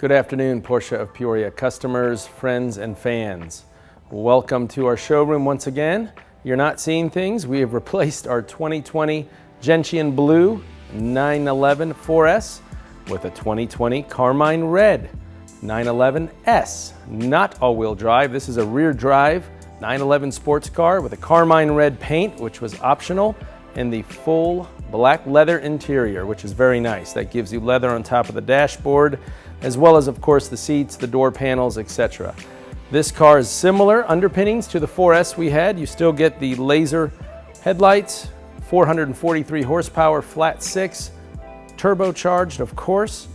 Good afternoon, Porsche of Peoria customers, friends, and fans. Welcome to our showroom once again. You're not seeing things. We have replaced our 2020 Gentian Blue 911 4S with a 2020 Carmine Red 911S. Not all-wheel drive. This is a rear drive 911 sports car with a Carmine Red paint, which was optional, and the full black leather interior, which is very nice. That gives you leather on top of the dashboard, as well as, of course, the seats, the door panels, etc. This car is similar underpinnings to the 4S we had. You still get the laser headlights, 443 horsepower, flat six, turbocharged, of course.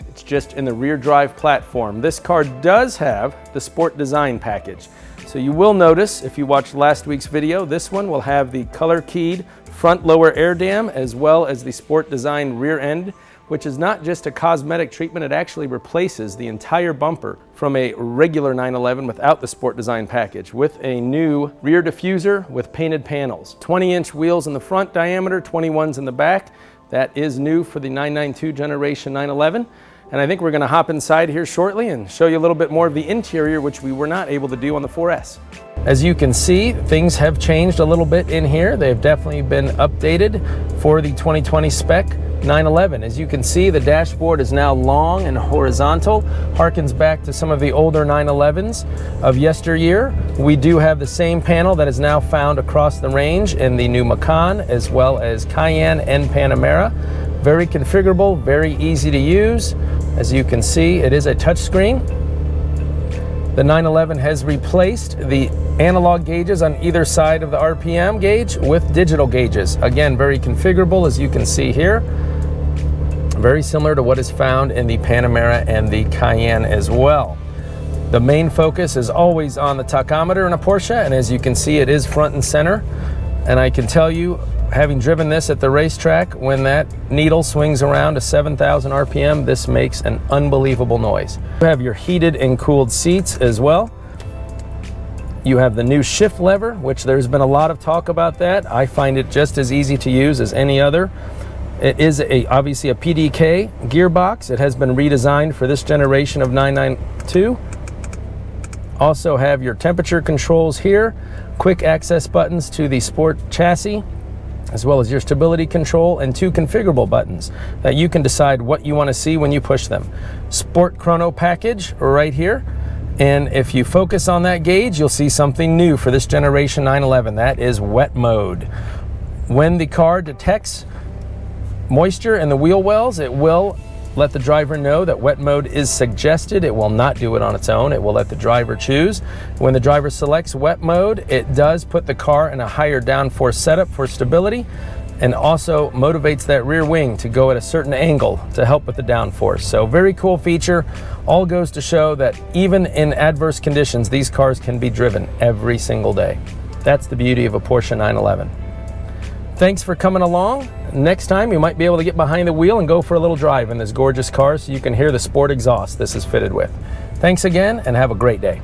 It's just in the rear drive platform. This car does have the sport design package. So you will notice, if you watched last week's video, this one will have the color keyed front lower air dam as well as the sport design rear end, which is not just a cosmetic treatment, it actually replaces the entire bumper from a regular 911 without the sport design package with a new rear diffuser with painted panels. 20-inch wheels in the front diameter, 21s in the back. That is new for the 992 generation 911. And I think we're gonna hop inside here shortly and show you a little bit more of the interior, which we were not able to do on the 4S. As you can see, things have changed a little bit in here. They've definitely been updated for the 2020 spec 911. As you can see, the dashboard is now long and horizontal, harkens back to some of the older 911s of yesteryear. We do have the same panel that is now found across the range in the new Macan, as well as Cayenne and Panamera. Very configurable, very easy to use. As you can see, it is a touchscreen. The 911 has replaced the analog gauges on either side of the RPM gauge with digital gauges. Again, very configurable, as you can see here. Very similar to what is found in the Panamera and the Cayenne as well. The main focus is always on the tachometer in a Porsche, and as you can see, it is front and center. And I can tell you, having driven this at the racetrack, when that needle swings around to 7,000 RPM, this makes an unbelievable noise. You have your heated and cooled seats as well. You have the new shift lever, which there's been a lot of talk about that. I find it just as easy to use as any other. It is obviously a PDK gearbox. It has been redesigned for this generation of 992. Also have your temperature controls here, quick access buttons to the sport chassis, as well as your stability control, and two configurable buttons that you can decide what you want to see when you push them. Sport chrono package right here. And if you focus on that gauge, you'll see something new for this generation 911. That is wet mode. When the car detects moisture in the wheel wells, it will let the driver know that wet mode is suggested. It will not do it on its own. It will let the driver choose. When the driver selects wet mode, it does put the car in a higher downforce setup for stability, and also motivates that rear wing to go at a certain angle to help with the downforce. So very cool feature. All goes to show that even in adverse conditions, these cars can be driven every single day. That's the beauty of a Porsche 911. Thanks for coming along. Next time you might be able to get behind the wheel and go for a little drive in this gorgeous car so you can hear the sport exhaust this is fitted with. Thanks again and have a great day.